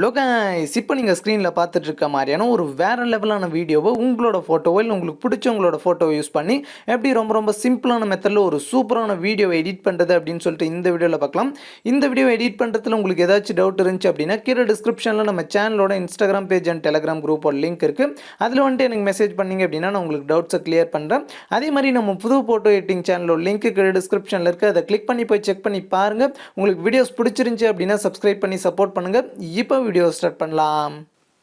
Hello guys இப்போ நீங்க ஸ்கிரீன்ல பார்த்துட்டு இருக்க மாதிரியான ஒரு வேற லெவலான வீடியோவை உங்களோட போட்டோவை இல்ல உங்களுக்கு பிடிச்சவங்களோட போட்டோவை யூஸ் பண்ணி எப்படி ரொம்ப சிம்பிளான மெத்தட்ல ஒரு சூப்பரான வீடியோவை எடிட் பண்றது அப்படினு சொல்லிட்டு இந்த வீடியோல பார்க்கலாம். இந்த வீடியோவை எடிட் பண்றதுல உங்களுக்கு ஏதாச்சும் டவுட் இருந்துச்சு அப்படினா கீழ டிஸ்கிரிப்ஷன்ல நம்ம சேனலோட Instagram பேஜ் அண்ட் Telegram குரூப்போட லிங்க் இருக்கு. அதுல வந்து எனக்கு மெசேஜ் பண்ணீங்க அப்படினா நான் உங்களுக்கு டவுட்ஸை கிளியர் பண்றேன். அதே மாதிரி நம்ம புது போட்டோ எடிட்டிங் சேனலோட லிங்க் கீழ டிஸ்கிரிப்ஷன்ல இருக்கு. அதை கிளிக் பண்ணி போய் செக் பண்ணி பாருங்க. உங்களுக்கு வீடியோஸ் பிடிச்சிருந்துச்சு அப்படினா Subscribe பண்ணி சப்போர்ட் பண்ணுங்க. இப்போ வீடியோ ஸ்டார்ட் பண்ணலாம்.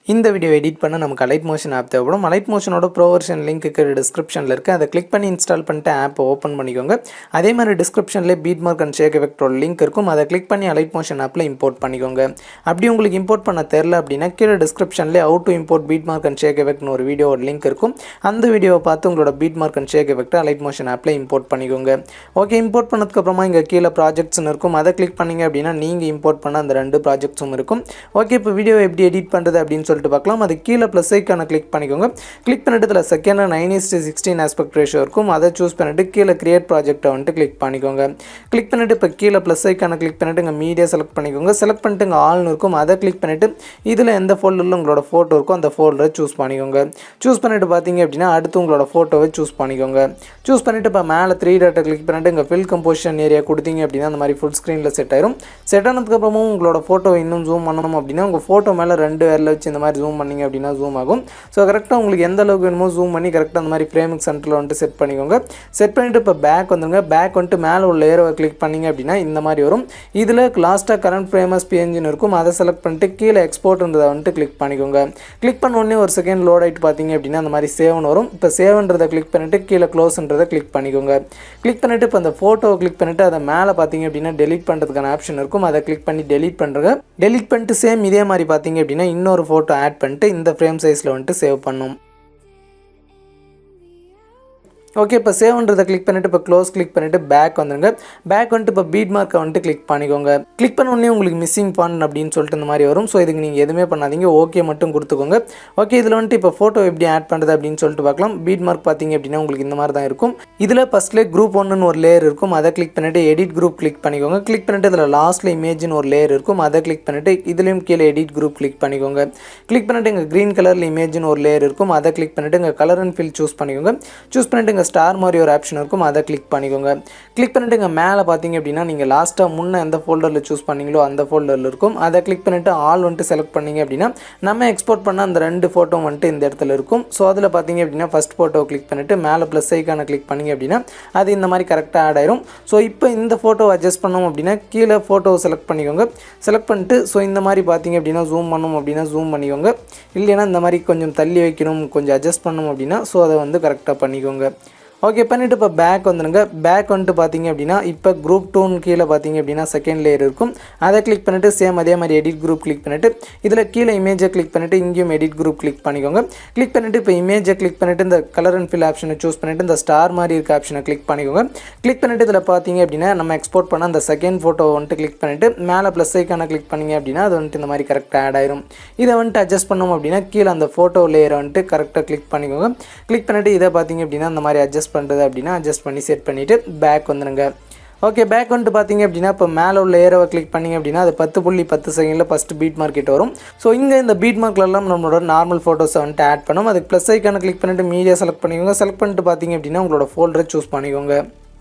இந்த வீடியோ எடிட் பண்ண நமக்கு அலைட் மோஷன் ஆப் தேவைப்படும். அலைட் மோஷனோட ப்ரோ வெர்ஷன் லிங்க் டிஸ்கிரிப்ஷனில் இருக்குது. அதை கிளிக் பண்ணி இன்ஸ்டால் பண்ணிட்டு ஆப்பை ஓப்பன் பண்ணிக்கோங்க. அதே மாதிரி டிஸ்கிரிப்ஷனில் பீட் மார்க் அண்ட் ஷேக் எஃபெக்டோட லிங்க் இருக்கும். அதை கிளிக் பண்ணி அலைட் மோஷன் ஆப்பில் இம்போர்ட் பண்ணிக்கோங்க. அப்படி உங்களுக்கு இம்போர்ட் பண்ண தெரில அப்படின்னா கீழே டிஸ்கிரிப்ஷனில் how to import beat mark and shake எஃபெக்ட்னு ஒரு வீடியோட லிங்க் இருக்கும். அந்த வீடியோவை பார்த்து உங்களோட பீட் மார்க் அண்ட் ஷேக் எஃபெக்ட்டை அலைட் மோஷன் ஆப்பில் இம்போர்ட் பண்ணிக்கோங்க. ஓகே, இம்போர்ட் பண்ணதுக்கப்புறமா இங்கே கீழே ப்ராஜெக்ட்ஸ்னு இருக்கும். அதை கிளிக் பண்ணிங்க அப்படின்னா நீங்கள் இம்போர்ட் பண்ண அந்த 2 ப்ராஜெக்ட்ஸும் இருக்கும். ஓகே, இப்போ வீடியோ எப்படி எடிட் பண்ணுறது அப்படின்னு சொல்லிட்டு பார்க்கலாம். அது கீழே ப்ளஸ் ஐக்கான கிளிக் பண்ணிக்கோங்க. கிளிக் பண்ணிட்டு இதில் செகண்ட் 9:16 ஆஸ்பெக்ட் ரேஷியோ இருக்கும். அதை சூஸ் பண்ணிட்டு கீழே கிரியேட் ப்ராஜெக்ட்டை வந்துட்டு கிளிக் பண்ணிக்கோங்க. கிளிக் பண்ணிட்டு இப்போ கீழே ப்ளஸ் ஐக்கான கிளிக் பண்ணிட்டு இங்கே மீடியா செலக்ட் பண்ணிக்கோங்க. செலக்ட் பண்ணிட்டு இங்கே ஆல்னு இருக்கும். அதை கிளிக் பண்ணிட்டு இதில் எந்த ஃபோல்டரில் உங்களோட ஃபோட்டோ இருக்கோ அந்த ஃபோல்டரை சூஸ் பண்ணிக்கோங்க. சூஸ் பண்ணிட்டு பார்த்தீங்க அப்படின்னா அடுத்து உங்களோட ஃபோட்டோவை சூஸ் பண்ணிக்கோங்க. சூஸ் பண்ணிட்டு இப்போ மேலே 3 டாட்டை கிளிக் பண்ணிட்டு இங்கே ஃபில் கம்போசிஷன் ஏரியா கொடுத்தீங்க அப்படின்னா அந்த மாதிரி ஃபுல் ஸ்க்ரீனில் செட் ஆயிரும். செட் ஆனதுக்கப்புறமும் உங்களோட ஃபோட்டோ இன்னும் ஜூம் பண்ணணும் அப்படின்னா உங்கள் ஃபோட்டோ மேலே 2 விரல வச்சு இந்த மாதிரி ஜூம் பண்ணிங்க அப்படின்னா ஜூம் ஆகும். ஸோ கரெக்டாக உங்களுக்கு எந்த அளவுக்கு வேணுமோ ஜூம் பண்ணி கரெக்டாக அந்த மாதிரி ஃப்ரேமுக்கு சென்டரில் வந்துட்டு செட் பண்ணிக்கோங்க. செட் பண்ணிவிட்டு இப்போ பேக் வந்துடுங்க. பேக் வந்துட்டு மேலே உள்ள ஏரோவை கிளிக் பண்ணிங்க அப்படின்னா இந்த மாதிரி வரும். இதில் லாஸ்ட்டாக கரண்ட் ஃப்ரேமஸ் பிஎன்ஜின்னு இருக்கும். அதை செலக்ட் பண்ணிட்டு கீழே எக்ஸ்போர்ட்ன்றதை வந்துட்டு கிளிக் பண்ணிக்கோங்க. கிளிக் பண்ண உடனே ஒரு செகண்ட் லோட் ஆகிட்டு பார்த்தீங்க அப்படின்னா அந்த மாதிரி சேவ்னு வரும். இப்போ சேவ்ன்றதை கிளிக் பண்ணிவிட்டு கீழே க்ளோஸ்ன்றதை கிளிக் பண்ணிக்கோங்க. கிளிக் பண்ணிவிட்டு இப்போ அந்த ஃபோட்டோவை கிளிக் பண்ணிவிட்டு அதை மேலே பார்த்தீங்க அப்படின்னா டெலிட் பண்ணுறதுக்கான ஆப்ஷன் இருக்கும். அதை கிளிக் பண்ணி டெலிட் பண்ணுறங்க. டெலிட் பண்ணிட்டு சேம் இதே மாதிரி பார்த்தீங்க அப்படின்னா இன்னொரு ஃபோட்டோ ஆட் பண்ணிட்டு இந்த ஃப்ரேம் சைஸில் வந்துட்டு சேவ் பண்ணும். ஓகே, இப்போ சேவ்ன்றதை கிளிக் பண்ணிவிட்டு இப்போ க்ளோஸ் கிளிக் பண்ணிவிட்டு பேக் வந்துடுங்க. பேக் வந்துட்டு இப்போ பீட் மார்க்கை வந்துட்டு கிளிக் பண்ணிக்கோங்க. கிளிக் பண்ண உடனே உங்களுக்கு மிஸ்ஸிங் ஃபாண்ட் அப்படின்னு சொல்லிட்டு இந்த மாதிரி வரும். ஸோ இதுக்கு நீங்கள் எதுவுமே பண்ணாதீங்க, ஓகே மட்டும் கொடுத்துக்கோங்க. ஓகே, இதில் வந்துட்டு இப்போ ஃபோட்டோ எப்படி ஆட் பண்ணுறது அப்படின்னு சொல்லிட்டு பார்க்கலாம். பீட் மார்க் பார்த்தீங்க அப்படின்னா உங்களுக்கு இந்த மாதிரி தான் இருக்கும். இதில் ஃபஸ்ட்லேயே குரூப் 1ன்னு ஒரு லேயர் இருக்கும். அதை கிளிக் பண்ணிவிட்டு எடிட் குரூப் கிளிக் பண்ணிக்கோங்க. கிளிக் பண்ணிவிட்டு இதில் லாஸ்ட்டில் இமேஜ்னு ஒரு லேயர் இருக்கும். அதை கிளிக் பண்ணிவிட்டு இதுலேயும் கீழே எடிட் குரூப் கிளிக் பண்ணிக்கோங்க. கிளிக் பண்ணிவிட்டு இங்கே க்ரீன் கலரில் இமேஜ்னு ஒரு லேயர் இருக்கும். அதை கிளிக் பண்ணிவிட்டு இங்கே கலர் அண்ட் ஃபில் சூஸ் பண்ணிக்கோங்க. சூஸ் பண்ணிவிட்டு ஸ்டார் மாதிரி ஒரு ஆப்ஷன் இருக்கும். அதை கிளிக் பண்ணிக்கோங்க. கிளிக் பண்ணிட்டு இங்கே மேலே பார்த்தீங்க அப்படின்னா நீங்கள் லாஸ்ட்டாக முன்னே எந்த ஃபோல்டரில் சூஸ் பண்ணீங்களோ அந்த ஃபோல்டரில் இருக்கும். அதை கிளிக் பண்ணிவிட்டு ஆல் வந்துட்டு செலக்ட் பண்ணிங்க அப்படின்னா நம்ம எக்ஸ்போர்ட் பண்ண அந்த 2 ஃபோட்டோ வந்துட்டு இந்த இடத்துல இருக்கும். ஸோ அதில் பார்த்தீங்க அப்படின்னா ஃபஸ்ட் ஃபோட்டோ கிளிக் பண்ணிவிட்டு மேலே ப்ளஸ் ஐக்கான கிளிக் பண்ணிங்க அப்படின்னா அது இந்த மாதிரி கரெக்டாக ஆட் ஆயிரும். ஸோ இப்போ இந்த ஃபோட்டோ அட்ஜஸ்ட் பண்ணோம் அப்படின்னா கீழே ஃபோட்டோவை செலக்ட் பண்ணிக்கோங்க. செலக்ட் பண்ணிட்டு ஸோ இந்த மாதிரி பார்த்தீங்க அப்படின்னா ஜூம் பண்ணணும் அப்படின்னா ஜூம் பண்ணிக்கோங்க. இல்லைன்னா இந்த மாதிரி கொஞ்சம் தள்ளி வைக்கணும், கொஞ்சம் அட்ஜஸ்ட் பண்ணணும் அப்படின்னா ஸோ அதை வந்து கரெக்டாக பண்ணிக்கோங்க. ஓகே, பண்ணிவிட்டு இப்போ பேக் வந்துடுங்க. பேக் வந்துட்டு பார்த்தீங்க அப்படின்னா இப்போ குரூப் 2 கீழே பார்த்தீங்க அப்படின்னா செகண்ட் லேயர் இருக்கும். அதை கிளிக் பண்ணிவிட்டு சேம் அதே மாதிரி எடிட் குரூப் கிளிக் பண்ணிவிட்டு இதில் கீழே இமேஜை கிளிக் பண்ணிவிட்டு இங்கேயும் எடிட் குரூப் கிளிக் பண்ணிக்கோங்க. கிளிக் பண்ணிவிட்டு இப்போ இமேஜை கிளிக் பண்ணிவிட்டு இந்த கலர் அண்ட் ஃபில் ஆப்ஷனை சூஸ் பண்ணிவிட்டு இந்த ஸ்டார் மாதிரி இருக்க ஆப்ஷனை கிளிக் பண்ணிக்கோங்க. கிளிக் பண்ணிவிட்டு இதில் பார்த்தீங்க அப்படின்னா நம்ம எக்ஸ்போர்ட் பண்ண அந்த செகண்ட் ஃபோட்டோ வந்துட்டு கிளிக் பண்ணிவிட்டு மேலே ப்ளஸ் ஐக்கான கிளிக் பண்ணிங்க அப்படின்னா அது வந்துட்டு இந்த மாதிரி கரெக்டாக ஆட் ஆயிரும். இதை வந்துட்டு அட்ஜஸ்ட் பண்ணோம் அப்படின்னா கீழே அந்த ஃபோட்டோ லேயரை வந்துட்டு கரெக்டாக கிளிக் பண்ணிக்கோங்க. கிளிக் பண்ணிவிட்டு இதை பார்த்தீங்க அப்படின்னா இந்த மாதிரி அட்ஜஸ்ட் பண்ணுறது அப்படின்னா அட்ஜஸ்ட் பண்ணி செட் பண்ணிவிட்டு பேக் வந்துடுங்க. ஓகே, பேக் வந்துட்டு பார்த்தீங்க அப்படின்னா இப்போ மேலே உள்ள ஏரோவை கிளிக் பண்ணிங்க அப்படின்னா அது 10.10 செகண்டில் ஃபஸ்ட்டு பீட் மார்க்கெட் வரும். ஸோ இங்கே இந்த பீட் மார்க்லலாம் நம்மளோட நார்மல் ஃபோட்டோஸை வந்துட்டு ஆட் பண்ணும். அதுக்கு ப்ளஸ் ஐக்கான கிளிக் பண்ணிவிட்டு மீடியா செலக்ட் பண்ணிக்கோங்க. செலக்ட் பண்ணிட்டு பார்த்தீங்க அப்படின்னா உங்களோட ஃபோல்டரை சூஸ் பண்ணிக்கோங்க.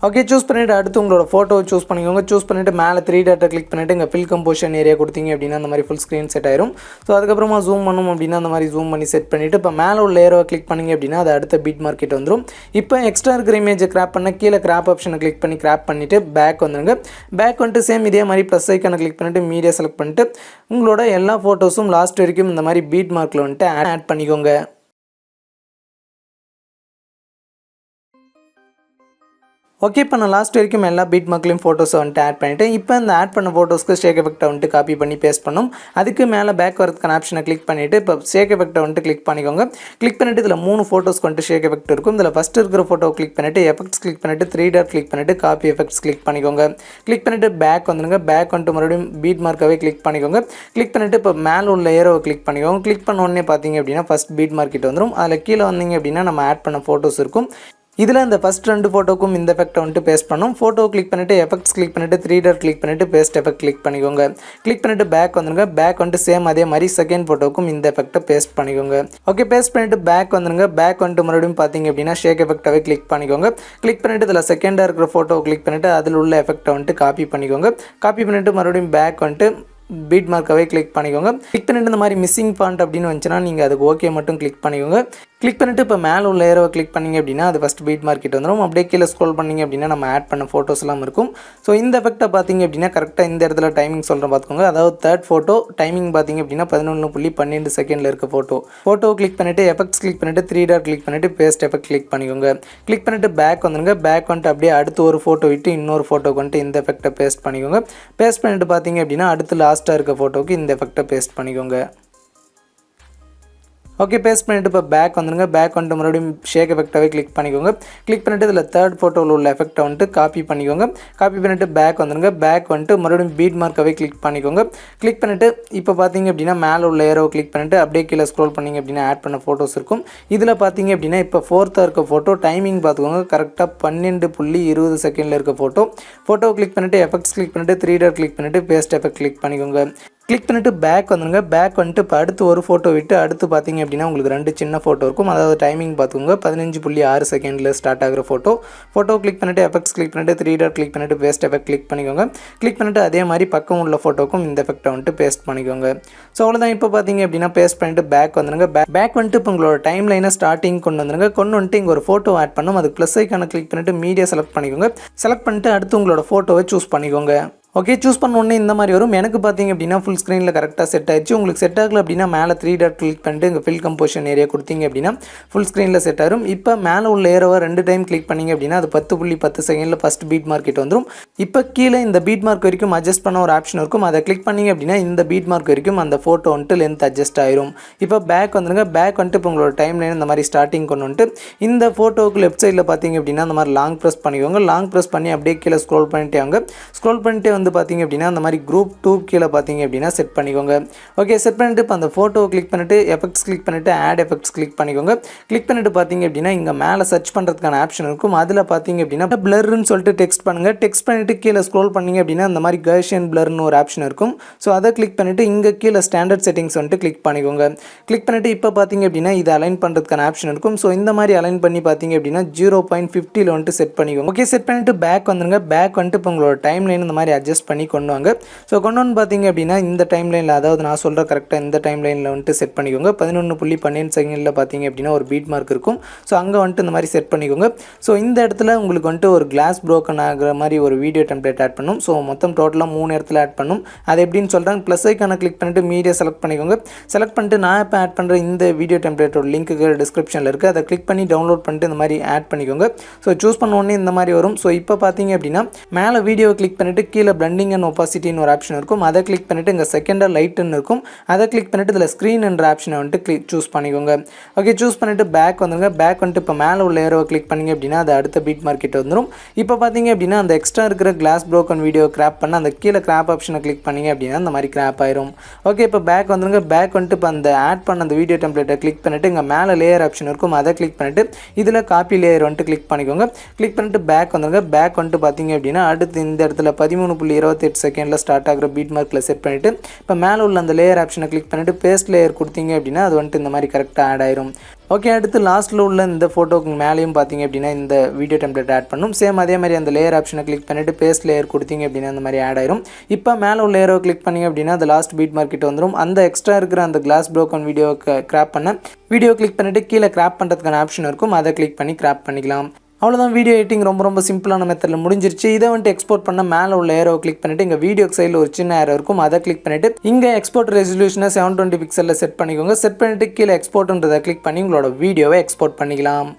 ஓகே, சூஸ் பண்ணிவிட்டு அடுத்து உங்களோட ஃபோட்டோவை சூஸ் பண்ணிக்கோங்க. சூஸ் பண்ணிவிட்டு மேலே 3 டாட்டை கிளிக் பண்ணிவிட்டு இங்கே ஃபில் கம்போசிஷன் ஏரியா கொடுத்தீங்க அப்படின்னா அந்த மாதிரி ஃபுல் ஸ்க்ரீன் செட் ஆயிரும். ஸோ அதுக்கப்புறமா ஜூம் பண்ணணும் அப்படின்னா அந்த மாதிரி ஜூம் பண்ணி செட் பண்ணிவிட்டு இப்போ மேலே உள்ள ஏரோவை கிளிக் பண்ணிங்க அப்படின்னா அது அடுத்த பீட் மார்க்கெட் வந்துடும். இப்போ எக்ஸ்ட்ரா இருக்கிற இமேஜை கிராப் பண்ண கீழே கிராப் ஆப்ஷனை கிளிக் பண்ணி கிராப் பண்ணிவிட்டு பேக் வந்துடுங்க. பேக் வந்துட்டு சேம் இதே மாதிரி ப்ளஸ் ஐக்கான கிளிக் பண்ணிவிட்டு மீடியா செலக்ட் பண்ணிட்டு உங்களோட எல்லா ஃபோட்டோஸும் லாஸ்ட் வரைக்கும் இந்த மாதிரி பீட் மார்க்கில் வந்துட்டு ஆட் பண்ணிக்கோங்க. ஓகே, இப்போ நான் லாஸ்ட் வரைக்கும் எல்லா பீட் மார்க்லையும் ஃபோட்டோஸை வந்துட்டு ஆட் பண்ணிவிட்டேன். இப்போ இந்த ஆட் பண்ண ஃபோட்டோஸ்க்கு ஷேக் எஃபெக்ட்டை வந்துட்டு காப்பி பண்ணி பேஸ்ட் பண்ணும். அதுக்கு மேலே பேக் வரதுக்கான ஆப்ஷனை கிளிக் பண்ணிவிட்டு இப்போ ஷேக் எஃபெக்ட்டை வந்துட்டு கிளிக் பண்ணிக்கோங்க. கிளிக் பண்ணிவிட்டு இதில் 3 ஃபோட்டோஸ்க்கு வந்துட்டு ஷேக் எஃபெக்ட் இருக்கும். இதில் ஃபஸ்ட்டு இருக்கிற ஃபோட்டோ கிளிக் பண்ணிவிட்டு எஃபெக்ட்ஸ் கிளிக் பண்ணிவிட்டு 3 டாட் கிளிக் பண்ணிவிட்டு காப்பி எஃபெக்ட்ஸ் கிளிக் பண்ணிக்கோங்க. கிளிக் பண்ணிவிட்டு பேக் வந்துடுங்க. பேக் வந்துட்டு மறுபடியும் பீட் மார்க்காகவே கிளிக் பண்ணிக்கோங்க. கிளிக் பண்ணிவிட்டு இப்போ மேலே உள்ள ஏரோவை கிளிக் பண்ணிக்கோங்க. கிளிக் பண்ண உடனே பார்த்தீங்க அப்படின்னா ஃபஸ்ட் பீட் மார்க்கெட் வந்துடும். அதில் கீழே வந்தீங்க அப்படின்னா நம்ம ஆட் பண்ண ஃபோட்டோஸ் இருக்கும். இதில் இந்த ஃபஸ்ட் 2 ஃபோட்டோக்கும் இந்த எஃபெக்ட்டை வந்துட்டு பேஸ்ட் பண்ணணும். ஃபோட்டோ கிளிக் பண்ணிவிட்டு எஃபெக்ட்ஸ் கிளிக் பண்ணிவிட்டு 3 டாட் கிளிக் பண்ணிவிட்டு பேஸ்ட் எஃபெக்ட் கிளிக் பண்ணிக்கோங்க. கிளிக் பண்ணிவிட்டு பேக் வந்துருங்க. பேக் வந்துட்டு சேம் அதே மாதிரி செகண்ட் ஃபோட்டோக்கும் இந்த எஃபெக்ட்டை பேஸ்ட் பண்ணிக்கோங்க. ஓகே, பேஸ்ட் பண்ணிவிட்டு பேக் வந்துருங்க. பேக் வந்துட்டு மறுபடியும் பார்த்தீங்க அப்படின்னா ஷேக் எஃபெக்டாகவே கிளிக் பண்ணிக்கோங்க. கிளிக் பண்ணிவிட்டு இதில் செகண்டாக இருக்கிற ஃபோட்டோவை கிளிக் பண்ணிவிட்டு அதில் உள்ள எஃபெக்ட்டை வந்துட்டு காப்பி பண்ணிக்கோங்க. காப்பி பண்ணிவிட்டு மறுபடியும் பேக் வந்துட்டு பீட் மார்க்காகவே கிளிக் பண்ணிக்கோங்க. கிளிக் பண்ணிவிட்டு இந்த மாதிரி மிஸ்ஸிங் ஃபாண்ட் அப்படின்னு வந்துச்சுன்னா நீங்கள் அதுக்கு ஓகே மட்டும் கிளிக் பண்ணிக்கோங்க. கிளிக் பண்ணிவிட்டு இப்போ மேலே உள்ள ஏரோவை கிளிக் பண்ணிங்க அப்படின்னா அது ஃபஸ்ட் பீட் மார்க் கிட்ட வந்துடும். அப்படியே கீழே ஸ்க்ரோல் பண்ணிங்க அப்படின்னா நம்ம ஆட் பண்ண ஃபோட்டோஸ்லாம் இருக்கும். ஸோ இந்த எஃபெக்ட்டை பார்த்தீங்க அப்படின்னா கரெக்டாக இந்த இடத்துல டைமிங் சொல்கிறேன் பார்த்துக்கோங்க. அதாவது தேர்ட் ஃபோட்டோ டைமிங் பார்த்தீங்க அப்படின்னா 11.12 செகண்டில் இருக்க ஃபோட்டோ கிளிக் பண்ணிவிட்டு எஃபெக்ட்ஸ் கிளிக் பண்ணிவிட்டு 3 டாட் கிளிக் பண்ணிவிட்டு பேஸ்ட் எஃபெக்ட் கிளிக் பண்ணிக்கோங்க. கிளிக் பண்ணிவிட்டு பேக் வந்துருங்க. பேக் வந்துட்டு அப்படியே அடுத்து ஒரு ஃபோட்டோ விட்டு இன்னொரு ஃபோட்டோக்கு வந்துட்டு இந்த எஃபெக்ட்டை பேஸ்ட் பண்ணிக்கோங்க. பேஸ்ட் பண்ணிவிட்டு பார்த்தீங்க அப்படின்னா அடுத்து லாஸ்ட்டாக இருக்க ஃபோட்டோக்கு இந்த எஃபெக்ட்டை பேஸ்ட் பண்ணிக்கோங்க. ஓகே, பேஸ்ட் பண்ணிவிட்டு இப்போ பேக் வந்துருங்க. பேக் வந்துட்டு மறுபடியும் ஷேக் எஃபெக்டாகவே கிளிக் பண்ணிக்கோங்க. கிளிக் பண்ணிவிட்டு இதில் தேர்ட் ஃபோட்டோவில் உள்ள எஃபெக்ட்டை வந்துட்டு காப்பி பண்ணிக்கோங்க. காப்பி பண்ணிவிட்டு பேக் வந்துருங்க. பேக் வந்துட்டு மறுபடியும் பீட் மார்க்காகவே கிளிக் பண்ணிக்கோங்க. கிளிக் பண்ணிவிட்டு இப்போ பார்த்தீங்க அப்படின்னா மேலே உள்ள ஏரோவை கிளிக் பண்ணிவிட்டு அப்படியே கீழே ஸ்க்ரோல் பண்ணிங்க அப்படின்னா ஆட் பண்ண ஃபோட்டோஸ் இருக்கும். இதில் பார்த்தீங்க அப்படின்னா இப்போ ஃபோர்த்தாக இருக்க ஃபோட்டோ டைமிங் பார்த்துக்கோங்க. கரெக்டாக 12.20 செகண்டில் இருக்க ஃபோட்டோவை கிளிக் பண்ணிவிட்டு எஃபெக்ட்ஸ் கிளிக் பண்ணிவிட்டு 3 டாட் கிளிக் பண்ணிவிட்டு பேஸ்ட் எஃபெக்ட் கிளிக் பண்ணிக்கோங்க. கிளிக் பண்ணிவிட்டு பேக் வந்துருங்க. பேக் வந்துட்டு இப்போ அடுத்து ஒரு ஃபோட்டோ விட்டு அடுத்து பார்த்தீங்க அப்படின்னா உங்களுக்கு 2 சின்ன ஃபோட்டோ இருக்கும். அதாவது டைமிங் பார்த்துக்கோங்க 15.6 செகண்டில் ஸ்டார்ட் ஆகிற ஃபோட்டோ கிளிக் பண்ணிவிட்டு எஃபெக்ட்ஸ் கிளிக் பண்ணிவிட்டு 3 டாட் கிளிக் பண்ணிவிட்டு பேஸ்ட் எஃபெக்ட் கிளிக் பண்ணிக்கோங்க. கிளிக் பண்ணிவிட்டு அதே மாதிரி பக்கம் உள்ள ஃபோட்டோக்கும் இந்த எஃபெக்ட்டை வந்துட்டு பேஸ்ட் பண்ணிக்கோங்க. ஸோ அவ்வளோதான். இப்போ பார்த்தீங்க அப்படின்னா பேஸ்ட் பண்ணிவிட்டு பேக் வந்துருங்க. பேக் வந்துட்டு இப்போ உங்களோட டைம் லைனை ஸ்டார்டிங் கொண்டு வந்துருங்க. கொண்டு வந்துட்டு இங்கே ஒரு ஃபோட்டோ ஆட் பண்ணணும். அதுக்கு ப்ளஸ் ஐக்கான கிளிக் பண்ணிவிட்டு மீடியா செலக்ட் பண்ணிக்கோங்க. செலக்ட் பண்ணிட்டு அடுத்து உங்களோட ஃபோட்டோவை சூஸ் பண்ணிக்கோங்க. ஓகே, சூஸ் பண்ண உடனே இந்த மாதிரி வரும். எனக்கு பார்த்தீங்க அப்படின்னா ஃபுல் ஸ்க்ரீனில் கரெக்டாக செட் ஆயிடுச்சு. உங்களுக்கு செட் ஆகல அப்படின்னா மேலே 3 டாட் கிளிக் பண்ணிட்டு இங்கே ஃபில் கம்போசிஷன் ஏரியா கொடுத்தீங்க அப்படின்னா ஃபுல் ஸ்க்ரீனில் செட் ஆகும். இப்போ மேலே உள்ள ஏரோவை 2 டைம் கிளிக் பண்ணிங்க அப்படின்னா அது 10.10 செகண்டில் ஃபஸ்ட் பீட் மார்க் கிட்ட வந்துடும். இப்போ கீழே இந்த பீட் மார்க் வரைக்கும் அட்ஜஸ்ட் பண்ண ஒரு ஆப்ஷன் இருக்கும். அதை கிளிக் பண்ணிங்க அப்படின்னா இந்த பீட் மார்க் வரைக்கும் அந்த ஃபோட்டோ வந்துட்டு லென்த் அட்ஜஸ்ட் ஆயிரும். இப்போ பேக் வந்துருங்க. பேக் வந்துட்டு இப்போ உங்களோட டைம் லைன் இந்த மாதிரி ஸ்டார்டிங் கொண்டு வந்துட்டு இந்த ஃபோட்டோவுக்கு லெஃப்ட் சைடில் பார்த்தீங்க அப்படின்னா அந்த மாதிரி லாங் ப்ரெஸ் பண்ணிக்கோங்க. லாங் ப்ரெஸ் பண்ணி அப்படியே கீழே ஸ்க்ரோல் பண்ணிட்டே வாங்க. ஸ்க்ரோல் பண்ணிட்டே வந்து பார்த்தீங்க அப்படின்னா அந்த மாதிரி குரூப் 2 கீழே பார்த்தீங்க அப்படின்னா செட் பண்ணிக்கோங்க. ஓகே, செட் பண்ணிட்டு இப்போ அந்த ஃபோட்டோவை கிளிக் பண்ணிவிட்டு எஃபெக்ட்ஸ் கிளிக் பண்ணிவிட்டு ஆட் எஃபெக்ட்ஸ் கிளிக் பண்ணிக்கோங்க. கிளிக் பண்ணிவிட்டு பார்த்தீங்க அப்படின்னா இங்கே மேலே சர்ச் பண்ணுறதுக்கான ஆப்ஷன் இருக்கும். அதில் பார்த்தீங்க அப்படின்னா பிளர்ன்னு சொல்லிட்டு டெக்ஸ்ட் பண்ணுங்கள். டெக்ஸ்ட் பண்ணிவிட்டு கீழே ஸ்க்ரோல் பண்ணிங்க அப்படின்னா இந்த மாதிரி கர்ஷியன் பிளர்னு ஒரு ஆப்ஷன் இருக்கும். ஸோ அதை கிளிக் பண்ணிவிட்டு இங்கே கீழே ஸ்டாண்டர்ட் செட்டிங்ஸ் வந்துட்டு கிளிக் பண்ணிக்கோங்க. கிளிக் பண்ணிவிட்டு இப்போ பார்த்தீங்க அப்படின்னா இதை அலைன் பண்ணுறதுக்கான ஆப்ஷன் இருக்கும். ஸோ இந்த மாதிரி அலைன் பண்ணி பார்த்தீங்க அப்படின்னா 0.50 வந்துட்டு செட் பண்ணிக்கோங்க. ஓகே, செட் பண்ணிவிட்டு பேக் வந்துருங்க. பேக் வந்துட்டு இப்போ உங்களோட டைம் லைன் இந்த மாதிரி அட்ஜஸ்ட் பண்ணி கொண்டு வாங்க. ஸோ கொண்டு வந்து பார்த்தீங்க அப்படின்னா இந்த டைம் லைனில், அதாவது நான் சொல்கிற கரெக்டாக இந்த டைம் லைனில் வந்துட்டு செட் பண்ணிக்கோங்க. 11.12 செகண்டில் பார்த்தீங்க அப்படின்னா ஒரு பீட் மார்க் இருக்கும். ஸோ அங்கே வந்துட்டு இந்த மாதிரி செட் பண்ணிக்கோங்க. ஸோ இந்த இடத்துல உங்களுக்கு வந்துட்டு ஒரு கிளாஸ் ப்ரோக்கன் ஆகிற மாதிரி ஒரு வீடியோ டெம்ப்ளேட் ஆட் பண்ணும். ஸோ மொத்தம் டோட்டலாக 3 இடத்துல ஆட் பண்ணும். அது எப்படின்னு சொல்கிறாங்க. ப்ளஸ் ஐக்கான கிளிக் பண்ணிவிட்டு மீடியா செலக்ட் பண்ணிக்கோங்க. செலக்ட் பண்ணிட்டு நான் இப்போ ஆட் பண்ணுற இந்த வீடியோ டெம்ப்ளேட்டோட லிங்க்கு டிஸ்கிரிப்ஷனில் இருக்குது. அதை கிளிக் பண்ணி டவுன்லோட் பண்ணிட்டு இந்த மாதிரி ஆட் பண்ணிக்கோங்க. ஸோ சூஸ் பண்ண உடனே இந்த மாதிரி வரும். ஸோ இப்போ பார்த்தீங்க அப்படின்னா மேலே வீடியோவை கிளிக் பண்ணிவிட்டு கீழே பிளண்டிங் அண்ட் ஒப்பாசிட்டின்னு ஒரு ஆப்ஷன் இருக்கும். அதை கிளிக் பண்ணிவிட்டு இங்கே செகண்டாக லைட்டுன்னு இருக்கும். அதை கிளிக் பண்ணிவிட்டு இதில் ஸ்க்ரீன் என்ற ஆப்ஷனை வந்துட்டு சூஸ் பண்ணிக்கோங்க. ஓகே, சூஸ் பண்ணிவிட்டு பேக் வந்துருங்க. பேக் வந்துட்டு இப்போ மேலே உள்ள ஏரோவை கிளிக் பண்ணிங்க அப்படின்னா அது அடுத்த பீட் மார்க்கெட் வந்துடும். இப்போ பார்த்தீங்க அப்படின்னா அந்த எக்ஸ்ட்ரா இருக்கிற கிளாஸ் ப்ரோக்கன் வீடியோ கிராப் பண்ண அந்த கீழே கிராப் ஆப்ஷனை கிளிக் பண்ணிங்க அப்படின்னா அந்த மாதிரி கிராப் ஆயிரும். ஓகே, இப்போ பேக் வந்துருங்க. பேக் வந்துட்டு இப்போ அந்த ஆட் பண்ண அந்த வீடியோ டெம்ப்ளேட்டை கிளிக் பண்ணிவிட்டு இங்கே மேலே லேயர் ஆப்ஷன் இருக்கும். அதை கிளிக் பண்ணிவிட்டு இதில் காப்பி லேயர் வந்துட்டு கிளிக் பண்ணிக்கோங்க. கிளிக் பண்ணிட்டு பேக் வந்துருங்க. பேக் வந்துட்டு பார்த்தீங்க அப்படின்னா அடுத்து இந்த இடத்துல 13.28 செகண்டில் ஸ்டார்ட் ஆகிற பீட் மார்க்கில் செட் பண்ணிவிட்டு இப்போ மேலே உள்ள அந்த லேயர் ஆப்ஷனை கிளிக் பண்ணிவிட்டு பேஸ்ட் லேயர் கொடுத்தீங்க அப்படின்னா அது வந்துட்டு இந்த மாதிரி கரெக்டாக ஆட் ஆயிரும். ஓகே, அடுத்து லாஸ்ட்டில் உள்ள இந்த ஃபோட்டோக்கு மேலேயும் பார்த்தீங்க அப்படின்னா இந்த வீடியோ டெம்ப்ளேட் ஆட் பண்ணும். சேம் அதே மாதிரி அந்த லேயர் ஆப்ஷனை கிளிக் பண்ணிவிட்டு பேஸ்ட் லேயர் கொடுத்தீங்க அப்படின்னா அந்த மாதிரி ஆட் ஆயிரும். இப்போ மேலே உள்ள லேயரை கிளிக் பண்ணிங்க அப்படின்னா அது லாஸ்ட் பீட் மார்க்கெட் வந்துடும். அந்த எக்ஸ்ட்ரா இருக்கிற அந்த கிளாஸ் ப்ரோக்கன் வீடியோக்கு கிராப் பண்ண வீடியோ கிளிக் பண்ணிவிட்டு கீழே கிராப் பண்ணுறதுக்கான ஆப்ஷன் இருக்கும். அதை கிளிக் பண்ணி கிராப் பண்ணிக்கலாம். அவ்வளோதான். வீடியோ எடிட்டிங் ரொம்ப சிம்பிளான மெத்தடில் முடிஞ்சிருச்சு. இதை வந்துட்டு எக்ஸ்போர்ட் பண்ண மேலே உள்ள ஏரோவை கிளிக் பண்ணிவிட்டு இங்கே வீடியோ சைடில் ஒரு சின்ன ஏரோ இருக்கும். அதை கிளிக் பண்ணிவிட்டு இங்கே எக்ஸ்போர்ட் ரெசல்யூஷனை 720 பிக்சலில் செட் பண்ணிக்கோங்க. செட் பண்ணிவிட்டு கீழே எக்ஸ்போர்ட்ன்றதை கிளிக் பண்ணி உங்களோட வீடியோவை எக்ஸ்போர்ட் பண்ணிக்கலாம்.